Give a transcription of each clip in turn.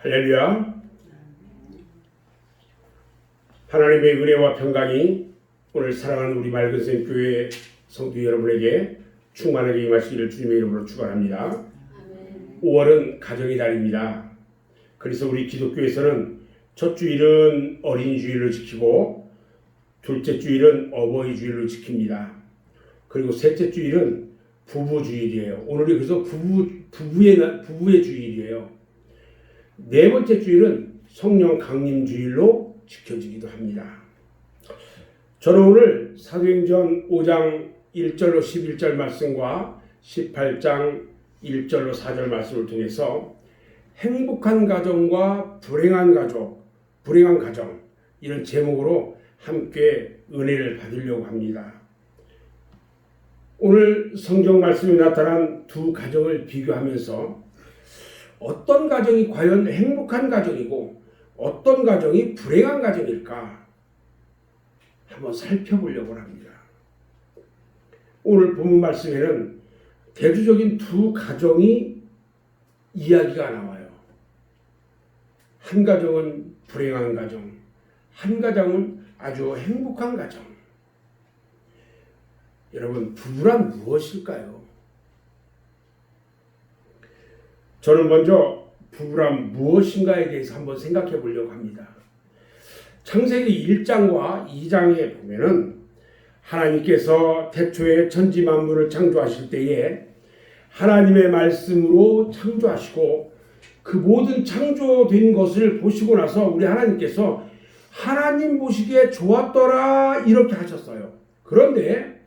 할렐루야. 하나님의 은혜와 평강이 오늘 사랑하는 우리 맑은샘 교회 성도 여러분에게 충만하게 임하시기를 주님의 이름으로 축원합니다. 5월은 가정의 달입니다. 그래서 우리 기독교에서는 첫 주일은 어린이 주일로 지키고 둘째 주일은 어버이 주일로 지킵니다. 그리고 셋째 주일은 부부 주일이에요. 오늘이 그래서 부부의 주일이에요. 네 번째 주일은 성령 강림 주일로 지켜지기도 합니다. 저는 오늘 사도행전 5장 1절로 11절 말씀과 18장 1절로 4절 말씀을 통해서 행복한 가정과 불행한 가정 이런 제목으로 함께 은혜를 받으려고 합니다. 오늘 성경 말씀에 나타난 두 가정을 비교하면서 어떤 가정이 과연 행복한 가정이고 어떤 가정이 불행한 가정일까 한번 살펴보려고 합니다. 오늘 본문 말씀에는 대조적인 두 가정이 이야기가 나와요. 한 가정은 불행한 가정, 한 가정은 아주 행복한 가정. 여러분, 부부란 무엇일까요? 저는 먼저 부부란 무엇인가에 대해서 한번 생각해 보려고 합니다. 창세기 1장과 2장에 보면은 하나님께서 태초에 천지 만물을 창조하실 때에 하나님의 말씀으로 창조하시고 그 모든 창조된 것을 보시고 나서 우리 하나님께서 하나님 보시기에 좋았더라 이렇게 하셨어요. 그런데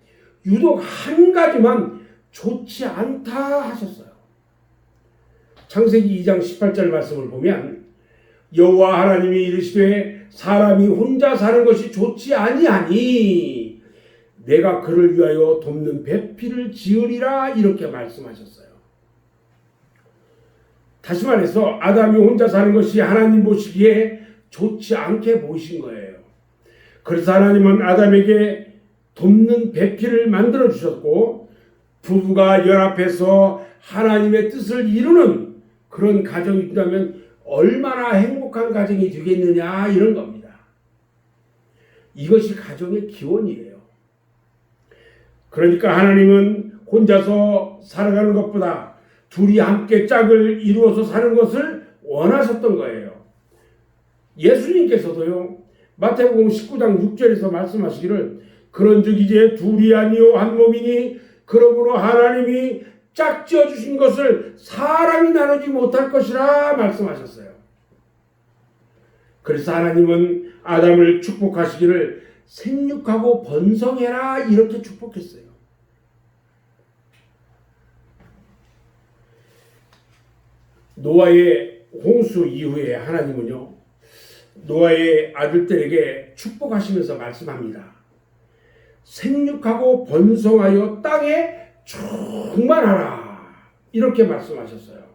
유독 한 가지만 좋지 않다 하셨어요. 창세기 2장 18절 말씀을 보면 여호와 하나님이 이르시되 사람이 혼자 사는 것이 좋지 아니하니 내가 그를 위하여 돕는 배필을 지으리라 이렇게 말씀하셨어요. 다시 말해서 아담이 혼자 사는 것이 하나님 보시기에 좋지 않게 보이신 거예요. 그래서 하나님은 아담에게 돕는 배필을 만들어 주셨고 부부가 연합해서 하나님의 뜻을 이루는 그런 가정이 있다면 얼마나 행복한 가정이 되겠느냐 이런 겁니다. 이것이 가정의 기원이에요. 그러니까 하나님은 혼자서 살아가는 것보다 둘이 함께 짝을 이루어서 사는 것을 원하셨던 거예요. 예수님께서도요. 마태복음 19장 6절에서 말씀하시기를 그런즉 이제 둘이 아니요 한 몸이니 그러므로 하나님이 짝지어 주신 것을 사람이 나누지 못할 것이라 말씀하셨어요. 그래서 하나님은 아담을 축복하시기를 생육하고 번성해라 이렇게 축복했어요. 노아의 홍수 이후에 하나님은요 노아의 아들들에게 축복하시면서 말씀합니다. 생육하고 번성하여 땅에 충만하라 이렇게 말씀하셨어요.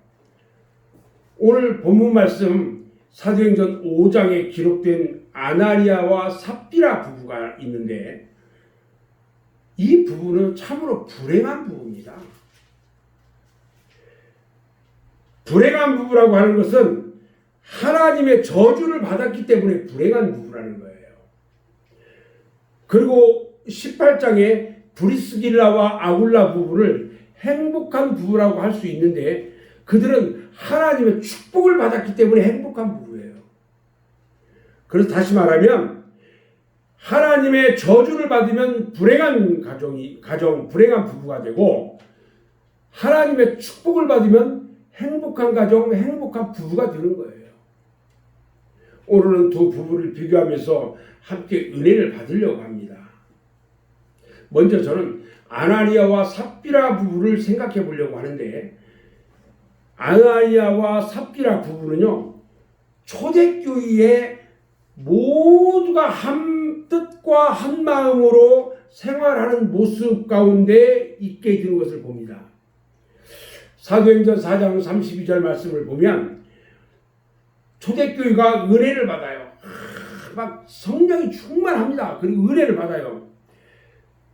오늘 본문 말씀 사도행전 5장에 기록된 아나니아와 삽비라 부부가 있는데 이 부부는 참으로 불행한 부부입니다. 불행한 부부라고 하는 것은 하나님의 저주를 받았기 때문에 불행한 부부라는 거예요. 그리고 18장에 브리스길라와 아굴라 부부를 행복한 부부라고 할 수 있는데 그들은 하나님의 축복을 받았기 때문에 행복한 부부예요. 그래서 다시 말하면 하나님의 저주를 받으면 불행한 불행한 부부가 되고 하나님의 축복을 받으면 행복한 가정, 행복한 부부가 되는 거예요. 오늘은 두 부부를 비교하면서 함께 은혜를 받으려고 합니다. 먼저 저는 아나니아와 삽비라 부부를 생각해 보려고 하는데 아나니아와 삽비라 부부는요 초대교회에 모두가 한 뜻과 한 마음으로 생활하는 모습 가운데 있게 되는 것을 봅니다. 사도행전 4장 32절 말씀을 보면 초대교회가 은혜를 받아요. 막 성령이 충만합니다. 그리고 은혜를 받아요.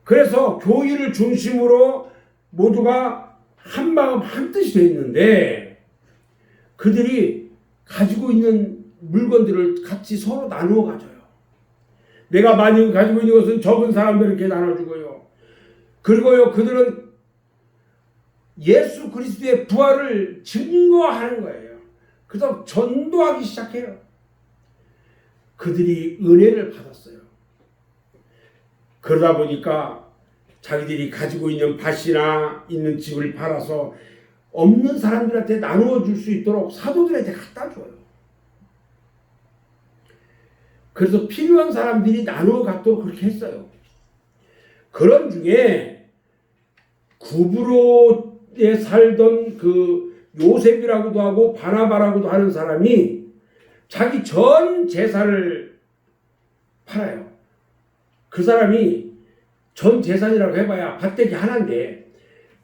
그래서 교회를 중심으로 모두가 한 마음 한 뜻이 되어 있는데 그들이 가지고 있는 물건들을 같이 서로 나누어 가져요. 내가 많이 가지고 있는 것은 적은 사람들에게 나눠주고요. 그리고요, 그들은 예수 그리스도의 부활을 증거하는 거예요. 그래서 전도하기 시작해요. 그들이 은혜를 받았어요. 그러다 보니까 자기들이 가지고 있는 밭이나 있는 집을 팔아서 없는 사람들한테 나누어 줄 수 있도록 사도들한테 갖다 줘요. 그래서 필요한 사람들이 나누어 갖도록 그렇게 했어요. 그런 중에 구브로에 살던 그 요셉이라고도 하고 바나바라고도 하는 사람이 자기 전 재산을 팔아요. 그 사람이 전 재산이라고 해봐야 밭대기 하나인데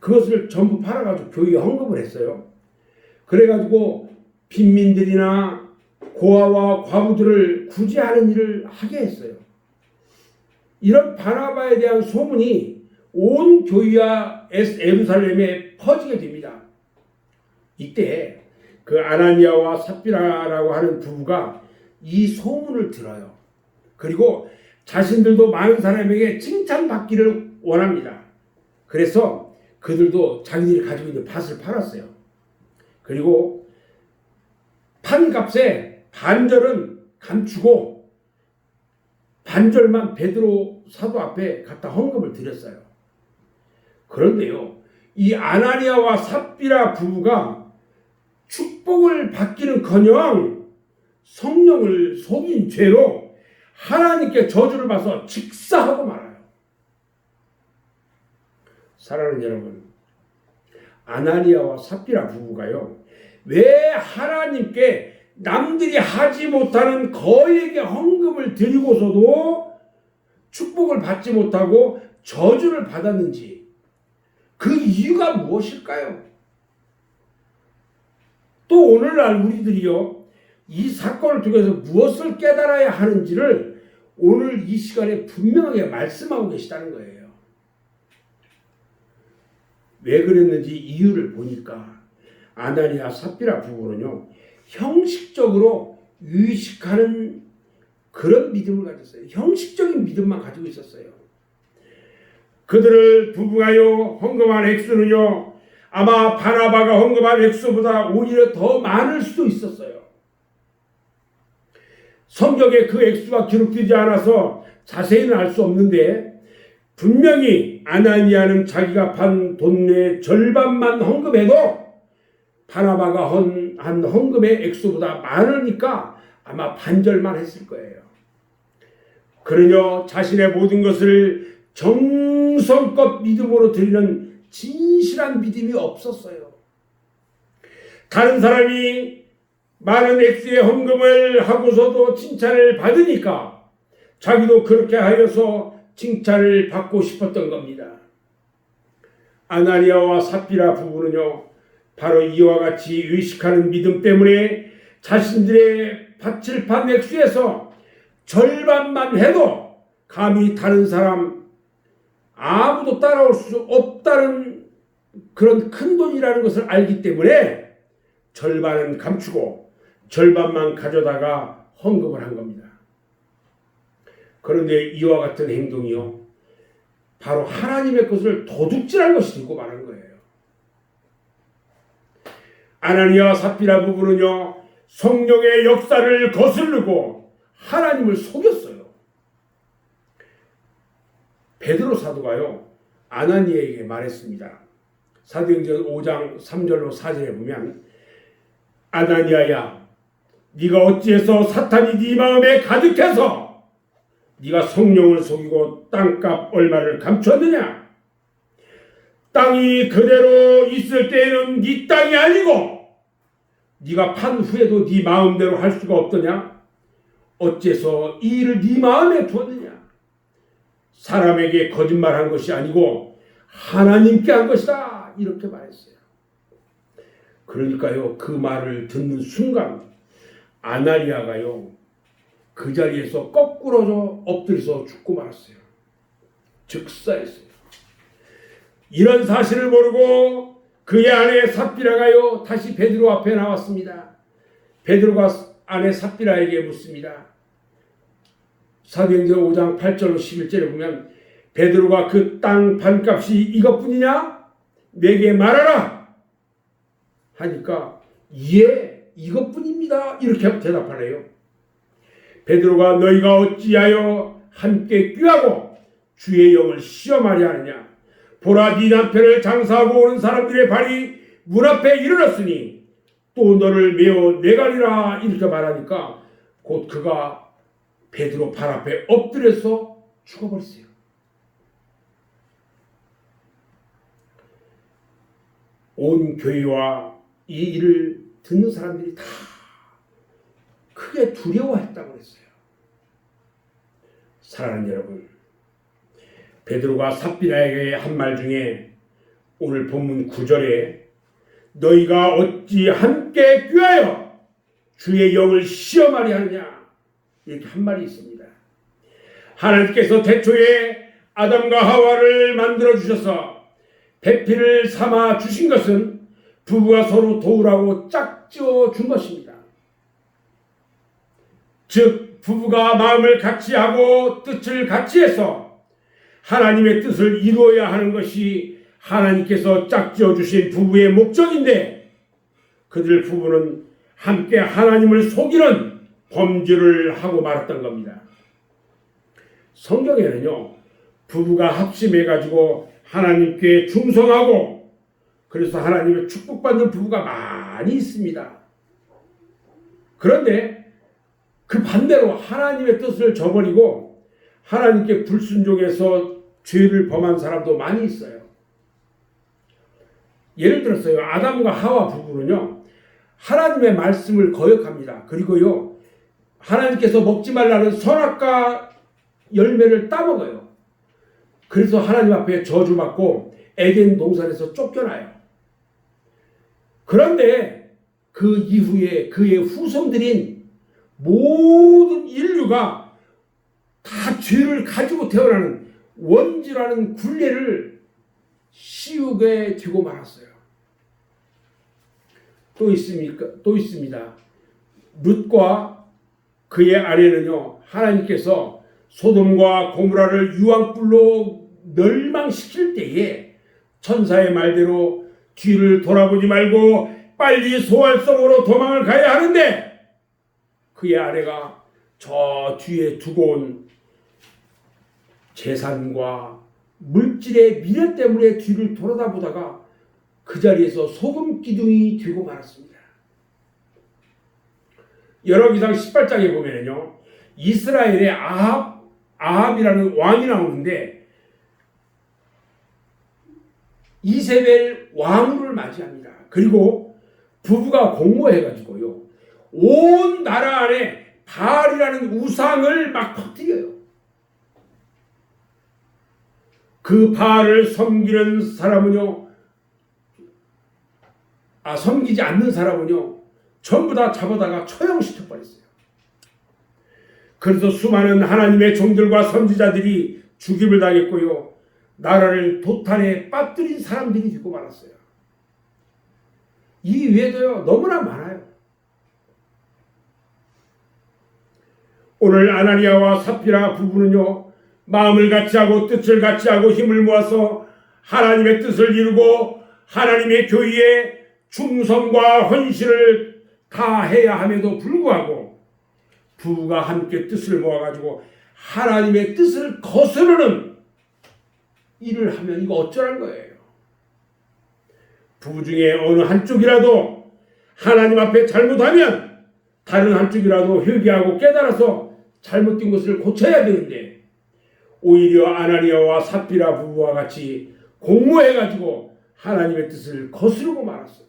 그것을 전부 팔아가지고 교회에 헌금을 했어요. 그래가지고 빈민들이나 고아와 과부들을 구제하는 일을 하게 했어요. 이런 바나바에 대한 소문이 온 교회와 예루살렘에 퍼지게 됩니다. 이때 그 아나니아와 삽비라라고 하는 부부가 이 소문을 들어요. 그리고 자신들도 많은 사람에게 칭찬받기를 원합니다. 그래서 그들도 자기들이 가지고 있는 밭을 팔았어요. 그리고 판 값에 반절은 감추고 반절만 베드로 사도 앞에 갖다 헌금을 드렸어요. 그런데요, 이 아나니아와 삽비라 부부가 축복을 받기는커녕 성령을 속인 죄로 하나님께 저주를 받아서 직사하고 말아요. 사랑하는 여러분, 아나니아와 삽비라 부부가요, 왜 하나님께 남들이 하지 못하는 거액의 헌금을 드리고서도 축복을 받지 못하고 저주를 받았는지, 그 이유가 무엇일까요? 또 오늘날 우리들이요, 이 사건을 통해서 무엇을 깨달아야 하는지를 오늘 이 시간에 분명하게 말씀하고 계시다는 거예요. 왜 그랬는지 이유를 보니까 아나니아 삽비라 부부는요, 형식적으로 의식하는 그런 믿음을 가졌어요. 형식적인 믿음만 가지고 있었어요. 그들을 부부가요 헌금한 액수는요 아마 바나바가 헌금한 액수보다 오히려 더 많을 수도 있었어요. 성경에 그 액수가 기록되지 않아서 자세히는 알 수 없는데 분명히 아나니아는 자기가 판 돈 내 절반만 헌금해도 바나바가 한 헌금의 액수보다 많으니까 아마 반절만 했을 거예요. 그러냐 자신의 모든 것을 정성껏 믿음으로 드리는 진실한 믿음이 없었어요. 다른 사람이 많은 액수의 헌금을 하고서도 칭찬을 받으니까 자기도 그렇게 하여서 칭찬을 받고 싶었던 겁니다. 아나니아와 삽비라 부부는요, 바로 이와 같이 의식하는 믿음 때문에 자신들의 밭을 판 액수에서 절반만 해도 감히 다른 사람 아무도 따라올 수 없다는 그런 큰 돈이라는 것을 알기 때문에 절반은 감추고 절반만 가져다가 헌금을 한 겁니다. 그런데 이와 같은 행동이요, 바로 하나님의 것을 도둑질한 것이 되고 마는 거예요. 아나니아와 삽비라 부부는요, 성령의 역사를 거스르고 하나님을 속였어요. 베드로 사도가요, 아나니아에게 말했습니다. 사도행전 5장 3절로 4절에 보면, 아나니아야, 네가 어찌해서 사탄이 네 마음에 가득해서 네가 성령을 속이고 땅값 얼마를 감췄느냐? 땅이 그대로 있을 때에는 네 땅이 아니고 네가 판 후에도 네 마음대로 할 수가 없더냐? 어째서 이 일을 네 마음에 두었느냐? 사람에게 거짓말한 것이 아니고 하나님께 한 것이다, 이렇게 말했어요. 그러니까요, 그 말을 듣는 순간 아나니아가요, 그 자리에서 거꾸로 엎드려서 죽고 말았어요. 즉사했어요. 이런 사실을 모르고 그의 아내 삽비라가요 다시 베드로 앞에 나왔습니다. 베드로가 아내 삽비라에게 묻습니다. 사도행전 5장 8절로 11절에 보면 베드로가 그 땅 반값이 이것뿐이냐? 내게 말하라 하니까 예, 이것뿐입니다. 이렇게 대답하래요. 베드로가 너희가 어찌하여 함께 꾀하고 주의 영을 시험하려 하느냐? 보라, 네 남편을 장사하고 오는 사람들의 발이 문 앞에 이르렀으니 또 너를 메어 내가리라 이렇게 말하니까 곧 그가 베드로 발 앞에 엎드려서 죽어버렸어요. 온 교회와 이 일을 듣는 사람들이 다 크게 두려워했다고 했어요. 사랑하는 여러분, 베드로가 삽비라에게 한 말 중에 오늘 본문 9절에 너희가 어찌 함께 꾀하여 주의 영을 시험하려 하느냐 이렇게 한 말이 있습니다. 하나님께서 태초에 아담과 하와를 만들어 주셔서 배필을 삼아 주신 것은 부부가 서로 도우라고 짝지어 준 것입니다. 즉 부부가 마음을 같이 하고 뜻을 같이 해서 하나님의 뜻을 이루어야 하는 것이 하나님께서 짝지어 주신 부부의 목적인데 그들 부부는 함께 하나님을 속이는 범죄를 하고 말았던 겁니다. 성경에는요, 부부가 합심해 가지고 하나님께 충성하고 그래서 하나님의 축복받는 부부가 많이 있습니다. 그런데 그 반대로 하나님의 뜻을 저버리고 하나님께 불순종해서 죄를 범한 사람도 많이 있어요. 예를 들었어요. 아담과 하와 부부는요, 하나님의 말씀을 거역합니다. 그리고요, 하나님께서 먹지 말라는 선악과 열매를 따먹어요. 그래서 하나님 앞에 저주받고 에덴 동산에서 쫓겨나요. 그런데 그 이후에 그의 후손들인 모든 인류가 다 죄를 가지고 태어나는 원죄라는 굴레를 씌우게 되고 말았어요. 또 있습니다. 룻과 그의 아내는요, 하나님께서 소돔과 고모라를 유황불로 멸망시킬 때에 천사의 말대로 뒤를 돌아보지 말고 빨리 소알성으로 도망을 가야 하는데 그의 아내가 저 뒤에 두고 온 재산과 물질의 미련 때문에 뒤를 돌아다보다가 그 자리에서 소금 기둥이 되고 말았습니다. 열왕기상 18장에 보면요, 이스라엘의 아합이라는 왕이 나오는데 이세벨 왕후를 맞이합니다. 그리고 부부가 공모해가지고요, 온 나라 안에 바알이라는 우상을 막 퍼뜨려요. 그 바알을 섬기는 사람은요, 섬기지 않는 사람은요, 전부 다 잡아다가 처형시켜버렸어요. 그래서 수많은 하나님의 종들과 선지자들이 죽임을 당했고요, 나라를 도탄에 빠뜨린 사람들이 되고 말았어요. 이 외에도요, 너무나 많아요. 오늘 아나니아와 삽비라 부부는요, 마음을 같이 하고 뜻을 같이 하고 힘을 모아서 하나님의 뜻을 이루고 하나님의 교회에 충성과 헌신을 다해야 함에도 불구하고 부부가 함께 뜻을 모아가지고 하나님의 뜻을 거스르는 일을 하면 이거 어쩌란 거예요. 부부 중에 어느 한쪽이라도 하나님 앞에 잘못하면 다른 한쪽이라도 회개하고 깨달아서 잘못된 것을 고쳐야 되는데 오히려 아나니아와 삽비라 부부와 같이 공모해가지고 하나님의 뜻을 거스르고 말았어요.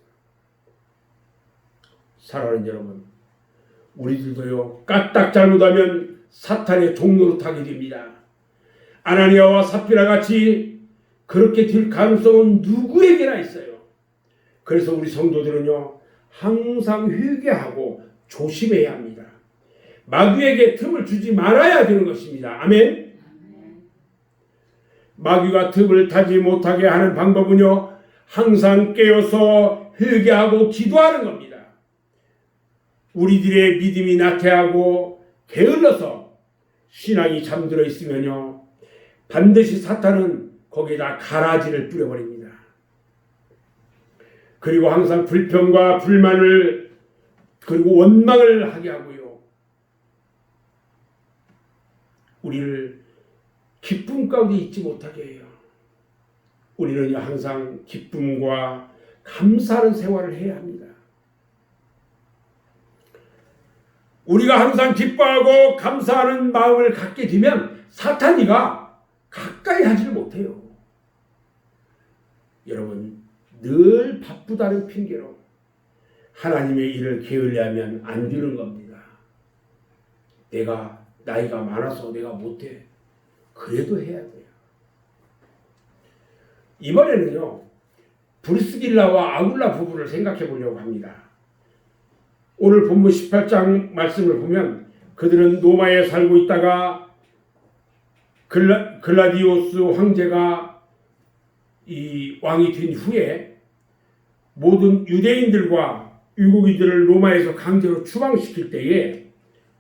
사랑하는 여러분, 우리들도요, 까딱 잘못하면 사탄의 종로로 타게 됩니다. 아나니아와 삽비라 같이 그렇게 될 가능성은 누구에게나 있어요. 그래서 우리 성도들은요, 항상 회개하고 조심해야 합니다. 마귀에게 틈을 주지 말아야 되는 것입니다. 아멘. 마귀가 틈을 타지 못하게 하는 방법은요, 항상 깨어서 회개하고 기도하는 겁니다. 우리들의 믿음이 나태하고 게을러서 신앙이 잠들어 있으면요, 반드시 사탄은 거기에다 가라지를 뿌려버립니다. 그리고 항상 불평과 불만을 그리고 원망을 하게 하고요, 우리를 기쁨 가운데 있지 못하게 해요. 우리는 항상 기쁨과 감사하는 생활을 해야 합니다. 우리가 항상 기뻐하고 감사하는 마음을 갖게 되면 사탄이가 가까이 하지를 못해요. 여러분, 늘 바쁘다는 핑계로 하나님의 일을 게을리하면 안 되는 겁니다. 내가 나이가 많아서 내가 못해. 그래도 해야 돼요. 이번에는요, 브리스길라와 아굴라 부부를 생각해 보려고 합니다. 오늘 본문 18장 말씀을 보면 그들은 로마에 살고 있다가 글라디오스 황제가 이 왕이 된 후에 모든 유대인들과 유고인들을 로마에서 강제로 추방시킬 때에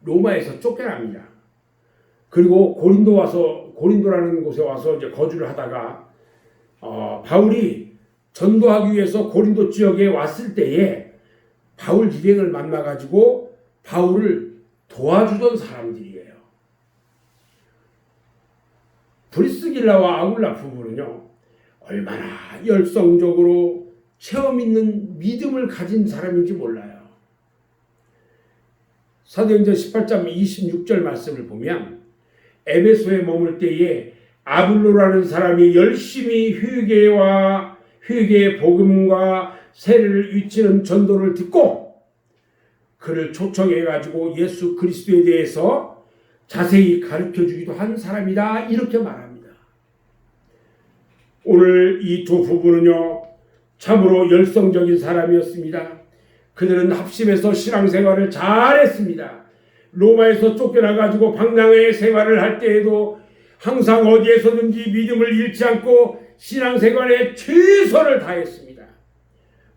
로마에서 쫓겨납니다. 그리고 고린도라는 곳에 와서 이제 거주를 하다가 바울이 전도하기 위해서 고린도 지역에 왔을 때에 바울 일행을 만나가지고 바울을 도와주던 사람들이에요. 브리스길라와 아굴라 부부는요, 얼마나 열성적으로 체험 있는 믿음을 가진 사람인지 몰라요. 사도행전 18장 26절 말씀을 보면 에베소에 머물 때에 아블로라는 사람이 열심히 회개의 복음과 세례를 위치는 전도를 듣고 그를 초청해가지고 예수 그리스도에 대해서 자세히 가르쳐주기도 한 사람이다, 이렇게 말합니다. 오늘 이 두 부부는요, 참으로 열성적인 사람이었습니다. 그들은 합심해서 신앙생활을 잘했습니다. 로마에서 쫓겨나가지고 방랑의 생활을 할 때에도 항상 어디에서든지 믿음을 잃지 않고 신앙생활에 최선을 다했습니다.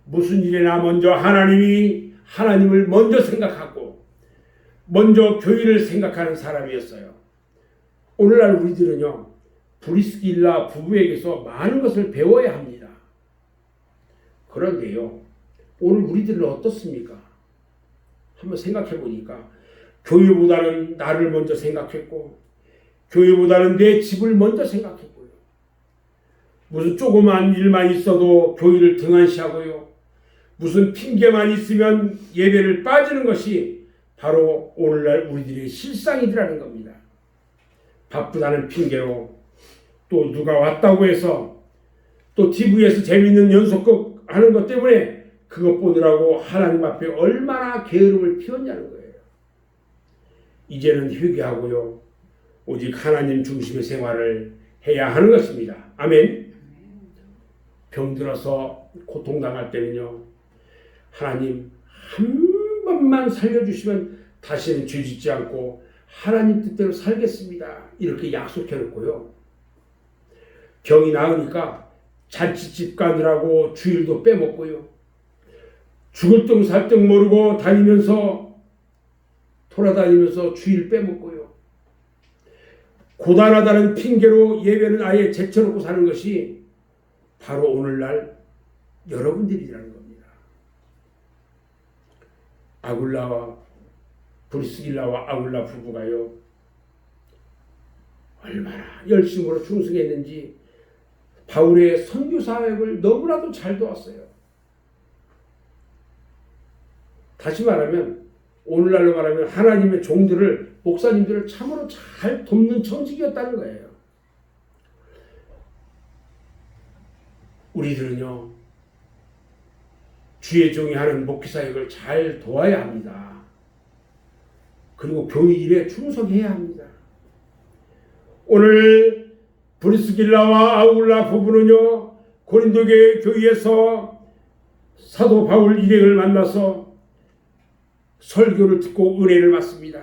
무슨 일이나 먼저 하나님을 먼저 생각하고 먼저 교회를 생각하는 사람이었어요. 오늘날 우리들은요, 브리스길라 부부에게서 많은 것을 배워야 합니다. 그런데요, 오늘 우리들은 어떻습니까? 한번 생각해 보니까 교회보다는 나를 먼저 생각했고 교회보다는 내 집을 먼저 생각했고요. 무슨 조그만 일만 있어도 교회를 등한시하고요. 무슨 핑계만 있으면 예배를 빠지는 것이 바로 오늘날 우리들의 실상이라는 겁니다. 바쁘다는 핑계로 또 누가 왔다고 해서 또 TV에서 재미있는 연속극 하는 것 때문에 그것 보느라고 하나님 앞에 얼마나 게으름을 피웠냐는 거예요. 이제는 회개하고요, 오직 하나님 중심의 생활을 해야 하는 것입니다. 아멘. 병들어서 고통당할 때는요, 하나님 한 번만 살려주시면 다시는 죄짓지 않고 하나님 뜻대로 살겠습니다, 이렇게 약속해 놓고요, 병이 나으니까 잔치집 가느라고 주일도 빼먹고요, 죽을 둥 살 둥 모르고 돌아다니면서 주일 빼먹고요, 고단하다는 핑계로 예배는 아예 제쳐놓고 사는 것이 바로 오늘날 여러분들이라는 겁니다. 브리스길라와 아굴라 부부가요, 얼마나 열심으로 충성했는지 바울의 선교 사역을 너무나도 잘 도왔어요. 다시 말하면, 오늘날로 말하면 하나님의 종들을, 목사님들을 참으로 잘 돕는 청직이었다는 거예요. 우리들은요, 주의 종이 하는 목회 사역을 잘 도와야 합니다. 그리고 교회 일에 충성해야 합니다. 오늘 브리스길라와 아굴라 부부는요, 고린도 교회에서 사도 바울 일행을 만나서 설교를 듣고 은혜를 받습니다.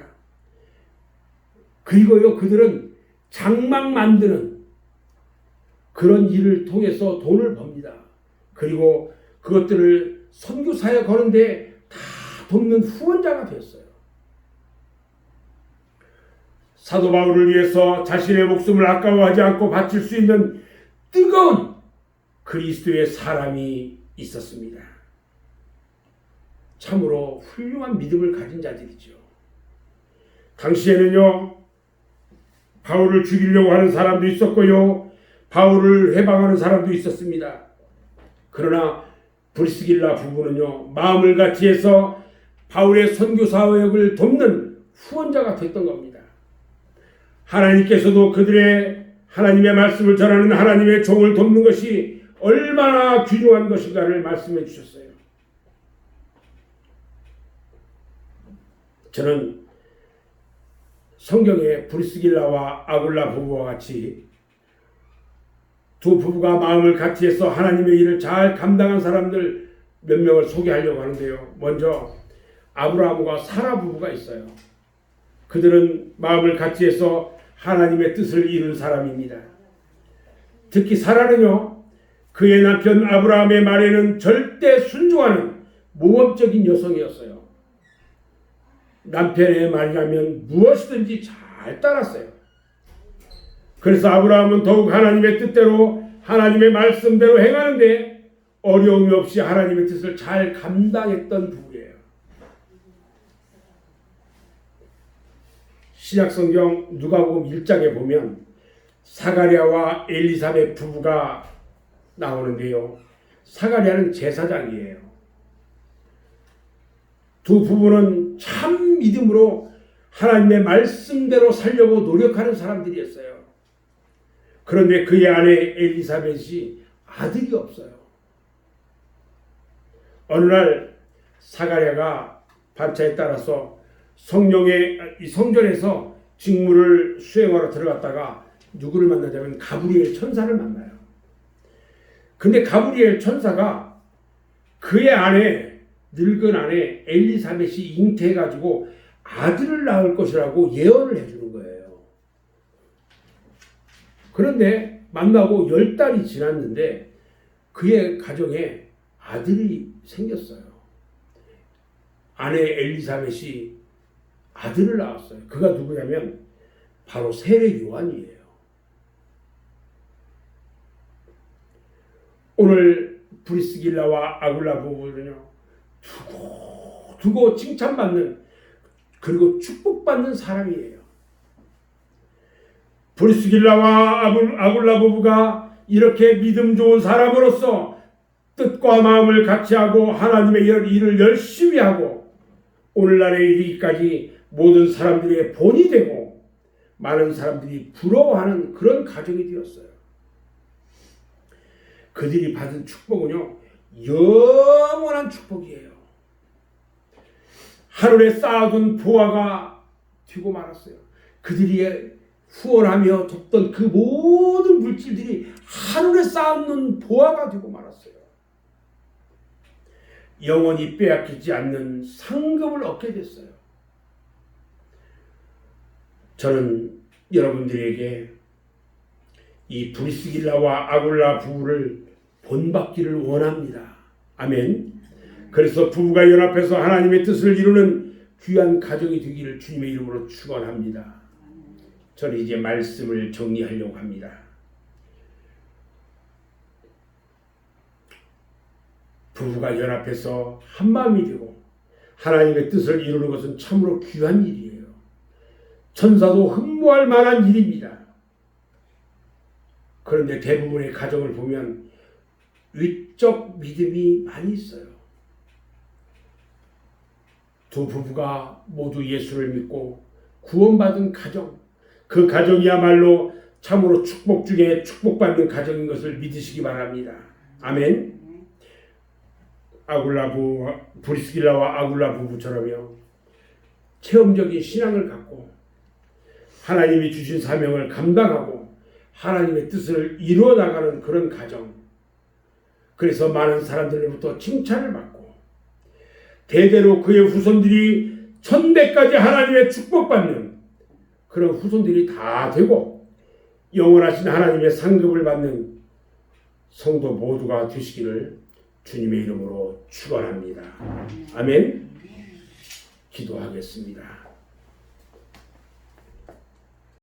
그리고요, 그들은 장막 만드는 그런 일을 통해서 돈을 법니다. 그리고 그것들을 선교 사역 하는데 다 돕는 후원자가 되었어요. 사도 바울을 위해서 자신의 목숨을 아까워하지 않고 바칠 수 있는 뜨거운 그리스도의 사람이 있었습니다. 참으로 훌륭한 믿음을 가진 자들이죠. 당시에는요, 바울을 죽이려고 하는 사람도 있었고요, 바울을 해방하는 사람도 있었습니다. 그러나 브리스길라 부부는요, 마음을 같이 해서 바울의 선교 사역을 돕는 후원자가 됐던 겁니다. 하나님께서도 그들의 하나님의 말씀을 전하는 하나님의 종을 돕는 것이 얼마나 귀중한 것인가를 말씀해 주셨어요. 저는 성경에 브리스길라와 아굴라 부부와 같이 두 부부가 마음을 같이 해서 하나님의 일을 잘 감당한 사람들 몇 명을 소개하려고 하는데요. 먼저 아브라함과 사라 부부가 있어요. 그들은 마음을 같이 해서 하나님의 뜻을 이룬 사람입니다. 특히 사라는요, 그의 남편 아브라함의 말에는 절대 순종하는 모범적인 여성이었어요. 남편의 말이라면 무엇이든지 잘 따랐어요. 그래서 아브라함은 더욱 하나님의 뜻대로 하나님의 말씀대로 행하는데 어려움이 없이 하나님의 뜻을 잘 감당했던 부부예요. 신약성경 누가복음 1장에 보면 사가랴와 엘리사벳 부부가 나오는데요. 사가랴는 제사장이에요. 두 부부는 참 믿음으로 하나님의 말씀대로 살려고 노력하는 사람들이었어요. 그런데 그의 아내 엘리사벳이 아들이 없어요. 어느 날 사가랴가 반차에 따라서 성전에서 직무를 수행하러 들어갔다가 누구를 만나냐면 가브리엘 천사를 만나요. 근데 가브리엘 천사가 그의 아내, 늙은 아내 엘리사벳이 잉태해가지고 아들을 낳을 것이라고 예언을 해주는 거예요. 그런데 만나고 10달이 지났는데 그의 가정에 아들이 생겼어요. 아내 엘리사벳이 아들을 낳았어요. 그가 누구냐면 바로 세례 요한이에요. 오늘 브리스길라와 아굴라 부부는요, 두고 칭찬받는, 그리고 축복받는 사람이에요. 브리스길라와 아굴라 부부가 이렇게 믿음 좋은 사람으로서 뜻과 마음을 같이 하고 하나님의 일을 열심히 하고 오늘날에 이르기까지 모든 사람들의 본이 되고 많은 사람들이 부러워하는 그런 가정이 되었어요. 그들이 받은 축복은요, 영원한 축복이에요. 하늘에 쌓아둔 보화가 되고 말았어요. 그들이 후원하며 돕던 그 모든 물질들이 하늘에 쌓아놓은 보화가 되고 말았어요. 영원히 빼앗기지 않는 상급을 얻게 됐어요. 저는 여러분들에게 이 브리스길라와 아굴라 부부를 본받기를 원합니다. 아멘. 그래서 부부가 연합해서 하나님의 뜻을 이루는 귀한 가정이 되기를 주님의 이름으로 축원합니다. 저는 이제 말씀을 정리하려고 합니다. 부부가 연합해서 한마음이 되고 하나님의 뜻을 이루는 것은 참으로 귀한 일이에요. 천사도 흠모할 만한 일입니다. 그런데 대부분의 가정을 보면 위적 믿음이 많이 있어요. 두 부부가 모두 예수를 믿고 구원받은 가정, 그 가정이야말로 참으로 축복 중에 축복받는 가정인 것을 믿으시기 바랍니다. 아멘. 브리스길라와 아굴라 부부처럼요, 체험적인 신앙을 갖고 하나님이 주신 사명을 감당하고 하나님의 뜻을 이루어 나가는 그런 가정, 그래서 많은 사람들로부터 칭찬을 받고 대대로 그의 후손들이 천대까지 하나님의 축복받는 그런 후손들이 다 되고 영원하신 하나님의 상급을 받는 성도 모두가 되시기를 주님의 이름으로 축원합니다. 아멘. 기도하겠습니다.